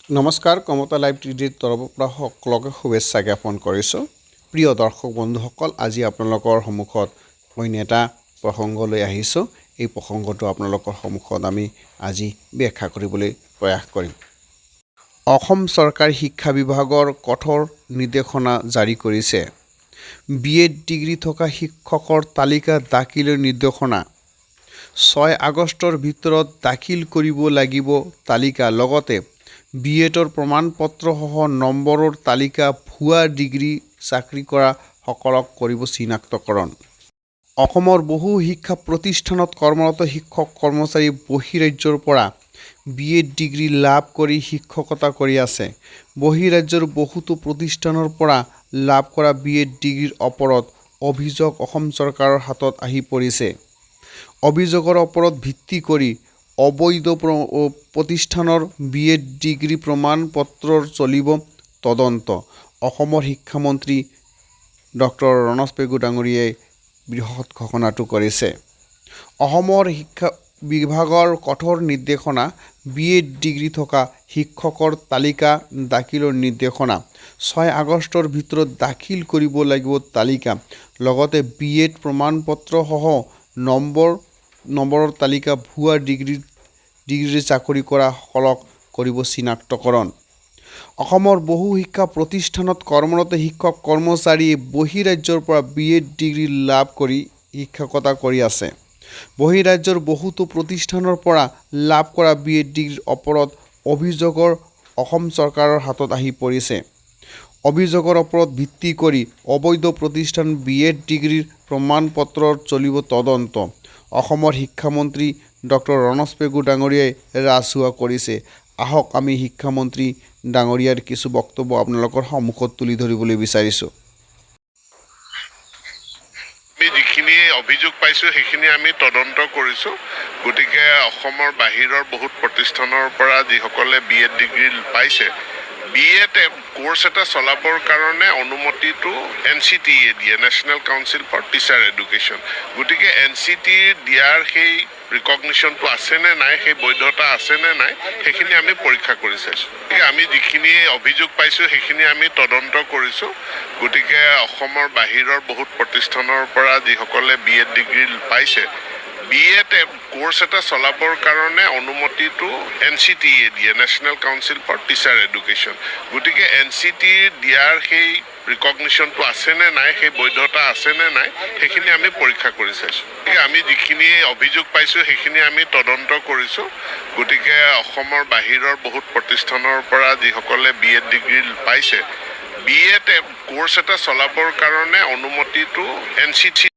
নমস্কাৰ কমতা লাইভ টিভিৰ তৰফৰ পৰা সকলোকে শুভেচ্ছা জ্ঞাপন কৰিছোঁ। প্ৰিয় দৰ্শক বন্ধুসকল, আজি আপোনালোকৰ সন্মুখত অন্য এটা প্ৰসংগ লৈ আহিছোঁ। এই প্ৰসংগটো আপোনালোকৰ সন্মুখত আমি আজি ব্যাখ্যা কৰিবলৈ প্ৰয়াস কৰিম। অসম চৰকাৰী শিক্ষা বিভাগৰ কঠোৰ নিৰ্দেশনা জাৰি কৰিছে। BEd ডিগ্ৰী থকা শিক্ষকৰ তালিকা দাখিলৰ নিৰ্দেশনা। 6 আগষ্টৰ ভিতৰত দাখিল কৰিব লাগিব তালিকা। লগতে BEdৰ প্ৰমাণপত্ৰসহ নম্বৰৰ তালিকা। ভুৱা ডিগ্ৰী চাকৰি কৰা সকলক কৰিব চিনাক্তকৰণ। অসমৰ বহু শিক্ষা প্ৰতিষ্ঠানত কৰ্মৰত শিক্ষক কৰ্মচাৰী বহিৰাজ্যৰ পৰা BEd ডিগ্ৰী লাভ কৰি শিক্ষকতা কৰি আছে। বহিৰাজ্যৰ বহুতো প্ৰতিষ্ঠানৰ পৰা লাভ কৰা BEd ডিগ্ৰীৰ ওপৰত অভিযোগ অসম চৰকাৰৰ হাতত আহি পৰিছে। অভিযোগৰ ওপৰত ভিত্তি কৰি অবৈধ প্ৰতিষ্ঠানৰ BEd ডিগ্ৰী প্ৰমাণপত্ৰৰ চলিব তদন্ত। অসমৰ শিক্ষামন্ত্ৰী ডক্টৰ ৰণোজ পেগু ডাঙৰীয়াই বৃহৎ ঘোষণাটো কৰিছে। অসমৰ শিক্ষা বিভাগৰ কঠোৰ নিৰ্দেশনা। BEd ডিগ্ৰী থকা শিক্ষকৰ তালিকা দাখিলৰ নিৰ্দেশনা। 6 আগষ্টৰ ভিতৰত দাখিল কৰিব লাগিব তালিকা। লগতে BEd প্ৰমাণপত্ৰসহ নম্বৰৰ তালিকা। ভুৱা ডিগ্ৰী চাকৰি কৰা সকলক কৰিব চিনাক্তকৰণ। অসমৰ বহু শিক্ষা প্ৰতিষ্ঠানত কৰ্মৰত শিক্ষক কৰ্মচাৰীয়ে বহিৰাজ্যৰ পৰা BEd ডিগ্ৰী লাভ কৰি শিক্ষকতা কৰি আছে। বহিৰাজ্যৰ বহুতো প্ৰতিষ্ঠানৰ পৰা লাভ কৰা BEd ডিগ্ৰীৰ ওপৰত অভিযোগৰ অসম চৰকাৰৰ হাতত আহি পৰিছে। অভিযোগৰ ওপৰত ভিত্তি কৰি অবৈধ প্ৰতিষ্ঠান BEd ডিগ্ৰীৰ প্ৰমাণপত্ৰৰ চলিব তদন্ত। অসমৰ শিক্ষামন্ত্ৰী ডক্টৰ ৰণোজ পেগু ডাঙৰীয়াই ৰাজহুৱা কৰিছে। আহক আমি শিক্ষামন্ত্ৰী ডাঙৰীয়াৰ কিছু বক্তব্য আপোনালোকৰ সন্মুখত তুলি ধৰিবলৈ বিচাৰিছোঁ। আমি যিখিনি অভিযোগ পাইছোঁ সেইখিনি আমি তদন্ত কৰিছোঁ। গতিকে অসমৰ বাহিৰৰ বহুত প্ৰতিষ্ঠানৰ পৰা যিসকলে BEd ডিগ্ৰী পাইছে, BEd কোৰ্চ এটা চলাবৰ কাৰণে অনুমতিটো NCTE দিয়ে, national council for teacher education. গতিকে NCTE দিয়াৰ সেই ৰিকগনিশ্যনটো আছেনে নাই, সেই বৈধতা আছেনে নাই, সেইখিনি আমি পৰীক্ষা কৰি চাইছোঁ। গতিকে আমি যিখিনি অভিযোগ পাইছোঁ সেইখিনি আমি তদন্ত কৰিছোঁ। গতিকে অসমৰ বাহিৰৰ বহুত প্ৰতিষ্ঠানৰ পৰা যিসকলে BEd ডিগ্ৰী পাইছে, BEd কোৰ্চ এটা চলাবৰ কাৰণে অনুমতিটো NCTE দিয়ে, national council for teacher education. গতিকে NCTE দিয়াৰ সেই ৰিকগনিশ্যনটো আছেনে নাই, সেই বৈধতা আছেনে নাই, সেইখিনি আমি পৰীক্ষা কৰি চাইছোঁ। গতিকে আমি যিখিনি অভিযোগ পাইছোঁ সেইখিনি আমি তদন্ত কৰিছোঁ। গতিকে অসমৰ বাহিৰৰ বহুত প্ৰতিষ্ঠানৰ পৰা যিসকলে BEd ডিগ্ৰী পাইছে, BEd কোৰ্চ এটা চলাবৰ কাৰণে অনুমতিটো NCTE